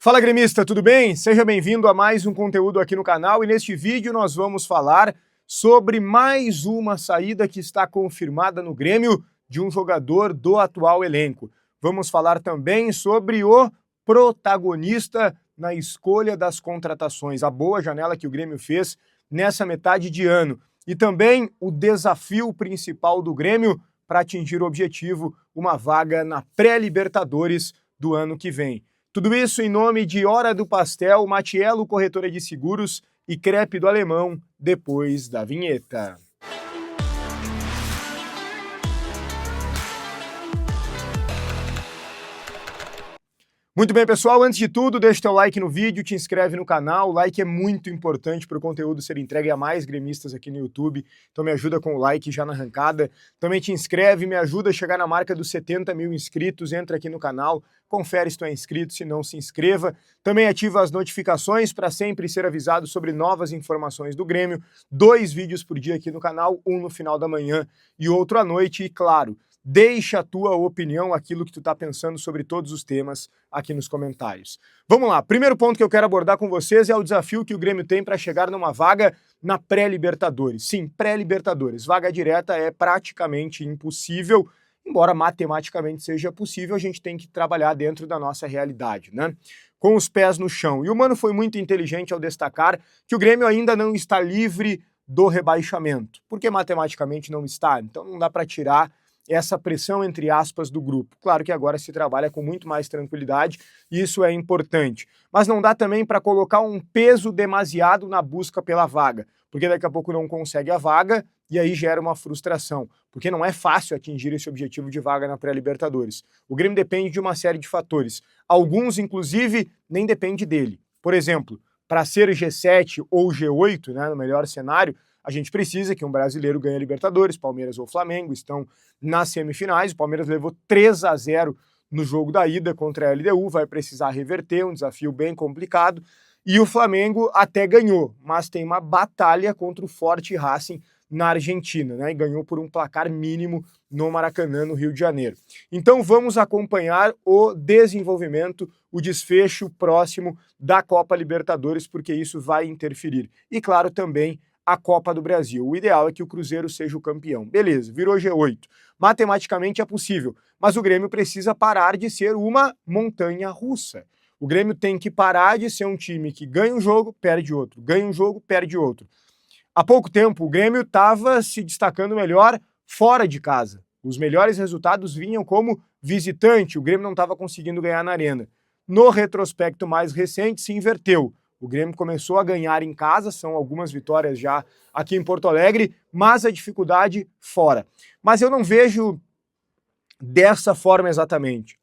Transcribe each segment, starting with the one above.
Fala gremista, tudo bem? Seja bem-vindo a mais um conteúdo aqui no canal e neste vídeo nós vamos falar sobre mais uma saída que está confirmada no Grêmio de um jogador do atual elenco. Vamos falar também sobre o protagonista na escolha das contratações, a boa janela que o Grêmio fez nessa metade de ano e também o desafio principal do Grêmio para atingir o objetivo, uma vaga na pré-Libertadores do ano que vem. Tudo isso em nome de Hora do Pastel, Matiello Corretora de Seguros e Crepe do Alemão, depois da vinheta. Muito bem, pessoal, antes de tudo, deixa o teu like no vídeo, te inscreve no canal, o like é muito importante para o conteúdo ser entregue a mais gremistas aqui no YouTube, então me ajuda com o like já na arrancada, também te inscreve, me ajuda a chegar na marca dos 70 mil inscritos, entra aqui no canal, confere se tu é inscrito, se não se inscreva, também ativa as notificações para sempre ser avisado sobre novas informações do Grêmio, 2 vídeos por dia aqui no canal, um no final da manhã e outro à noite, e claro, deixa a tua opinião, aquilo que tu tá pensando sobre todos os temas aqui nos comentários. Vamos lá, primeiro ponto que eu quero abordar com vocês é o desafio que o Grêmio tem para chegar numa vaga na pré-Libertadores. Sim, pré-Libertadores. Vaga direta é praticamente impossível, embora matematicamente seja possível, a gente tem que trabalhar dentro da nossa realidade, né? Com os pés no chão. E o Mano foi muito inteligente ao destacar que o Grêmio ainda não está livre do rebaixamento, porque matematicamente não está, então não dá para tirar essa pressão, entre aspas, do grupo. Claro que agora se trabalha com muito mais tranquilidade e isso é importante. Mas não dá também para colocar um peso demasiado na busca pela vaga, porque daqui a pouco não consegue a vaga e aí gera uma frustração, porque não é fácil atingir esse objetivo de vaga na pré-Libertadores. O Grêmio depende de uma série de fatores. Alguns, inclusive, nem depende dele. Por exemplo, para ser G7 ou G8, né, no melhor cenário, a gente precisa que um brasileiro ganhe a Libertadores, Palmeiras ou Flamengo estão nas semifinais, o Palmeiras levou 3-0 no jogo da ida contra a LDU, vai precisar reverter, um desafio bem complicado, e o Flamengo até ganhou, mas tem uma batalha contra o forte Racing na Argentina, né, e ganhou por um placar mínimo no Maracanã, no Rio de Janeiro. Então vamos acompanhar o desenvolvimento, o desfecho próximo da Copa Libertadores, porque isso vai interferir. E claro, também a Copa do Brasil. O ideal é que o Cruzeiro seja o campeão. Beleza, virou G8. Matematicamente é possível, mas o Grêmio precisa parar de ser uma montanha-russa. O Grêmio tem que parar de ser um time que ganha um jogo, perde outro, ganha um jogo, perde outro. Há pouco tempo, o Grêmio estava se destacando melhor fora de casa. Os melhores resultados vinham como visitante, o Grêmio não estava conseguindo ganhar na arena. No retrospecto mais recente, se inverteu. O Grêmio começou a ganhar em casa, são algumas vitórias já aqui em Porto Alegre, mas a dificuldade fora. Mas eu não vejo dessa forma exatamente.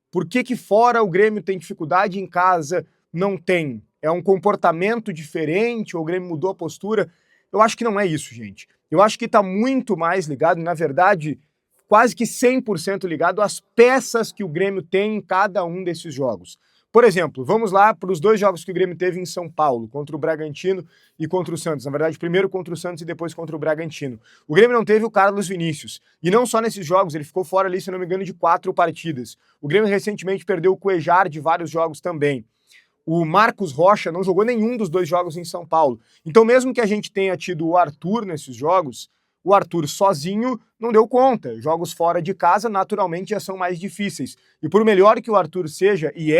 Por que fora o Grêmio tem dificuldade e em casa não tem? É um comportamento diferente ou o Grêmio mudou a postura? Eu acho que não é isso, gente. Eu acho que está muito mais ligado, na verdade, quase que 100% ligado às peças que o Grêmio tem em cada um desses jogos. Por exemplo, vamos lá para os 2 jogos que o Grêmio teve em São Paulo, contra o Bragantino e contra o Santos. Na verdade, primeiro contra o Santos e depois contra o Bragantino. O Grêmio não teve o Carlos Vinícius. E não só nesses jogos, ele ficou fora ali, se não me engano, de 4 partidas. O Grêmio recentemente perdeu o Cuéllar de vários jogos também. O Marcos Rocha não jogou nenhum dos 2 jogos em São Paulo. Então, mesmo que a gente tenha tido o Arthur nesses jogos, o Arthur sozinho não deu conta. Jogos fora de casa, naturalmente, já são mais difíceis. E por melhor que o Arthur seja, e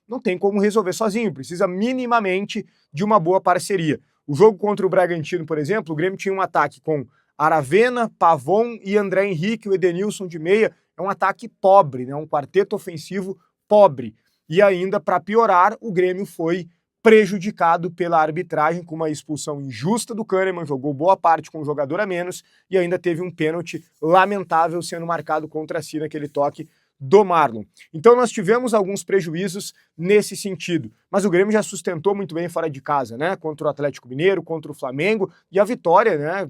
não tem como resolver sozinho, precisa minimamente de uma boa parceria. O jogo contra o Bragantino, por exemplo, o Grêmio tinha um ataque com Aravena, Pavon e André Henrique, o Edenilson de meia, é um ataque pobre, né? Um quarteto ofensivo pobre. E ainda, para piorar, o Grêmio foi prejudicado pela arbitragem com uma expulsão injusta do Kahneman, jogou boa parte com um jogador a menos e ainda teve um pênalti lamentável sendo marcado contra si naquele toque do Marlon. Então nós tivemos alguns prejuízos nesse sentido, mas o Grêmio já sustentou muito bem fora de casa, né? Contra o Atlético Mineiro, contra o Flamengo e a vitória, né?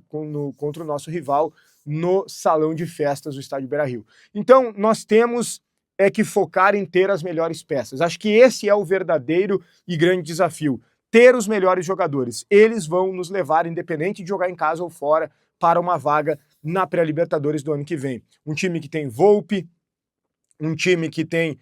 Contra o nosso rival no salão de festas do Estádio Beira-Rio. Então nós temos que focar em ter as melhores peças. Acho que esse é o verdadeiro e grande desafio. Ter os melhores jogadores. Eles vão nos levar, independente de jogar em casa ou fora, para uma vaga na pré-Libertadores do ano que vem. Um time que tem Volpi, um time que tem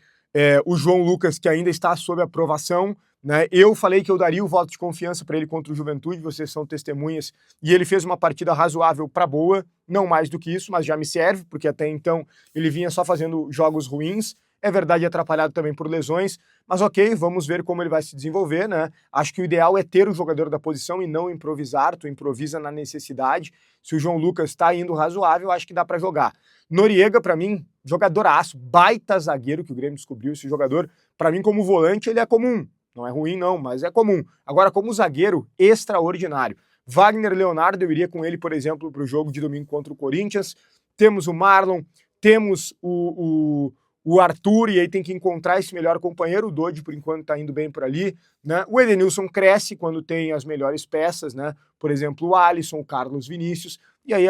O João Lucas, que ainda está sob aprovação, né? Eu falei que eu daria o voto de confiança para ele contra o Juventude, vocês são testemunhas, e ele fez uma partida razoável para boa, não mais do que isso, mas já me serve, porque até então ele vinha só fazendo jogos ruins. É verdade, atrapalhado também por lesões, mas ok, vamos ver como ele vai se desenvolver, né? Acho que o ideal é ter o jogador da posição e não improvisar, tu improvisa na necessidade. Se o João Lucas está indo razoável, acho que dá para jogar. Noriega, para mim, jogadoraço, baita zagueiro que o Grêmio descobriu. Esse jogador, para mim, como volante, ele é comum. Não é ruim, não, mas é comum. Agora, como zagueiro, extraordinário. Wagner Leonardo, eu iria com ele, por exemplo, para o jogo de domingo contra o Corinthians. Temos o Marlon, temos o Arthur, e aí tem que encontrar esse melhor companheiro. O Dodi, por enquanto, está indo bem por ali, né? O Edenilson cresce quando tem as melhores peças, né? Por exemplo, o Alisson, o Carlos Vinícius. E aí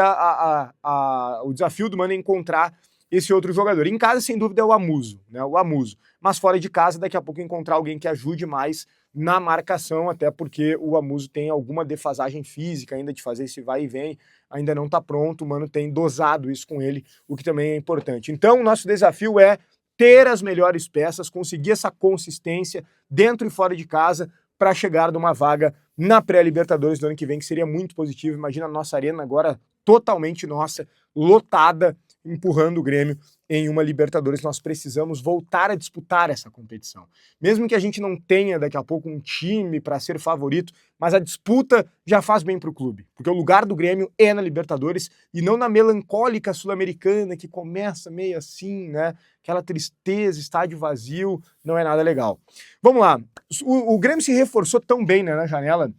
o desafio do Mano é encontrar esse outro jogador. Em casa, sem dúvida, é o Amuso, né? O Amuso. Mas fora de casa, daqui a pouco encontrar alguém que ajude mais na marcação, até porque o Amuso tem alguma defasagem física ainda de fazer esse vai e vem, ainda não tá pronto, o Mano tem dosado isso com ele, o que também é importante. Então, o nosso desafio é ter as melhores peças, conseguir essa consistência dentro e fora de casa para chegar numa vaga na pré-Libertadores do ano que vem, que seria muito positivo. Imagina a nossa arena agora totalmente nossa, lotada, empurrando o Grêmio em uma Libertadores. Nós precisamos voltar a disputar essa competição. Mesmo que a gente não tenha daqui a pouco um time para ser favorito, mas a disputa já faz bem para o clube, porque o lugar do Grêmio é na Libertadores e não na melancólica sul-americana que começa meio assim, né? Aquela tristeza, estádio vazio, não é nada legal. Vamos lá, o Grêmio se reforçou tão bem, né, na janela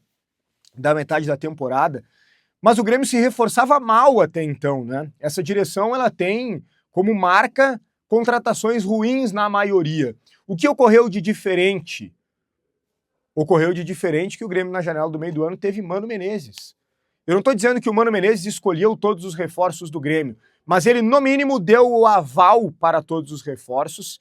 da metade da temporada, mas o Grêmio se reforçava mal até então, né? Essa direção, ela tem como marca contratações ruins na maioria. O que ocorreu de diferente? Ocorreu de diferente que o Grêmio na janela do meio do ano teve Mano Menezes. Eu não estou dizendo que o Mano Menezes escolheu todos os reforços do Grêmio, mas ele, no mínimo, deu o aval para todos os reforços,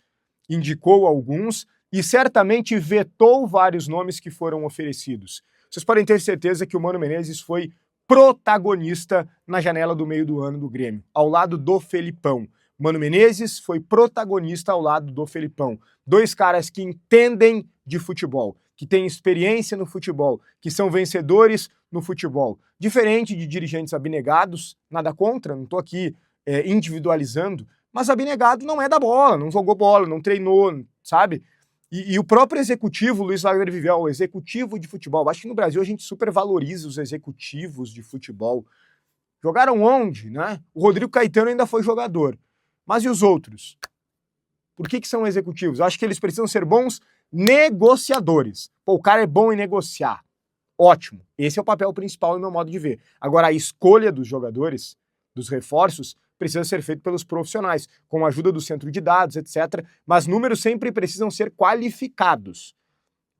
indicou alguns e certamente vetou vários nomes que foram oferecidos. Vocês podem ter certeza que o Mano Menezes foi protagonista na janela do meio do ano do Grêmio, ao lado do Felipão. Mano Menezes foi protagonista ao lado do Felipão. Dois caras que entendem de futebol, que têm experiência no futebol, que são vencedores no futebol. Diferente de dirigentes abnegados, nada contra, não estou aqui individualizando, mas abnegado não é da bola, não jogou bola, não treinou, sabe? E o próprio executivo, Luiz Wagner Vivel, o executivo de futebol, acho que no Brasil a gente supervaloriza os executivos de futebol. Jogaram onde, né? O Rodrigo Caetano ainda foi jogador. Mas e os outros? Por que são executivos? Eu acho que eles precisam ser bons negociadores. Pô, o cara é bom em negociar. Ótimo. Esse é o papel principal no meu modo de ver. Agora, a escolha dos jogadores, dos reforços, precisa ser feito pelos profissionais, com a ajuda do centro de dados, etc. Mas números sempre precisam ser qualificados.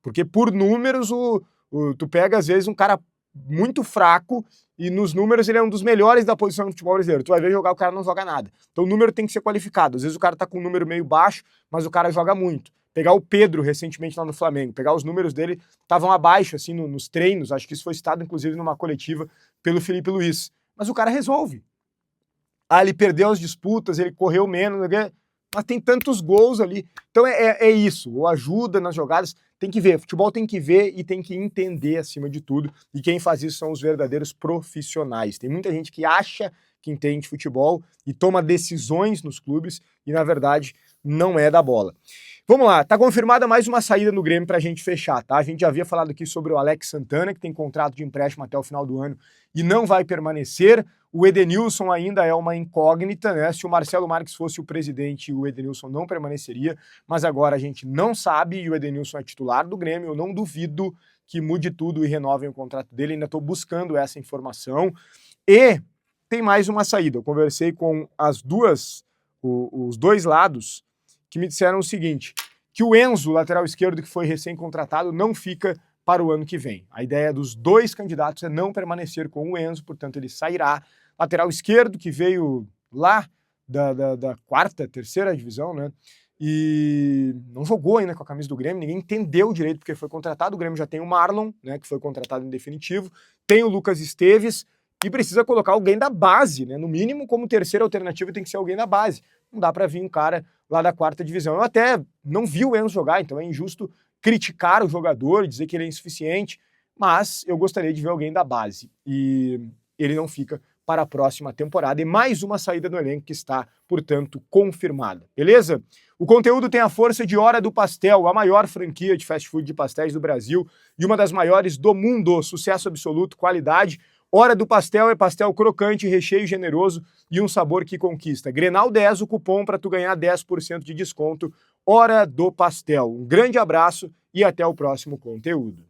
Porque por números, tu pega, às vezes, um cara muito fraco e nos números ele é um dos melhores da posição no futebol brasileiro. Tu vai ver jogar, o cara não joga nada. Então o número tem que ser qualificado. Às vezes o cara tá com um número meio baixo, mas o cara joga muito. Pegar o Pedro recentemente lá no Flamengo, pegar os números dele, estavam abaixo, assim, nos treinos. Acho que isso foi citado, inclusive, numa coletiva pelo Felipe Luiz. Mas o cara resolve. Ah, ele perdeu as disputas, ele correu menos, mas tem tantos gols ali. Então é isso, ou ajuda nas jogadas, tem que ver, futebol tem que ver e tem que entender acima de tudo, e quem faz isso são os verdadeiros profissionais. Tem muita gente que acha que entende futebol e toma decisões nos clubes e, na verdade, não é da bola. Vamos lá, tá confirmada mais uma saída no Grêmio pra gente fechar, tá? A gente já havia falado aqui sobre o Alex Santana, que tem contrato de empréstimo até o final do ano e não vai permanecer. O Edenilson ainda é uma incógnita, né? Se o Marcelo Marques fosse o presidente, o Edenilson não permaneceria, mas agora a gente não sabe e o Edenilson é titular do Grêmio. Eu não duvido que mude tudo e renovem o contrato dele, ainda estou buscando essa informação. E tem mais uma saída. Eu conversei com os dois lados que me disseram o seguinte, que o Enzo, lateral esquerdo, que foi recém-contratado, não fica para o ano que vem. A ideia dos dois candidatos é não permanecer com o Enzo, portanto ele sairá. Lateral esquerdo, que veio lá da quarta, terceira divisão, né? E não jogou ainda com a camisa do Grêmio, ninguém entendeu direito porque foi contratado. O Grêmio já tem o Marlon, né, que foi contratado em definitivo, tem o Lucas Esteves e precisa colocar alguém da base, né? No mínimo, como terceira alternativa, tem que ser alguém da base. Não dá para vir um cara lá da quarta divisão. Eu até não vi o Enzo jogar, então é injusto criticar o jogador e dizer que ele é insuficiente, mas eu gostaria de ver alguém da base. E ele não fica para a próxima temporada. E mais uma saída do elenco que está, portanto, confirmada. Beleza? O conteúdo tem a força de Hora do Pastel, a maior franquia de fast food de pastéis do Brasil e uma das maiores do mundo. Sucesso absoluto, qualidade. Hora do Pastel é pastel crocante, recheio generoso e um sabor que conquista. Grenal 10, o cupom para tu ganhar 10% de desconto. Hora do Pastel. Um grande abraço e até o próximo conteúdo.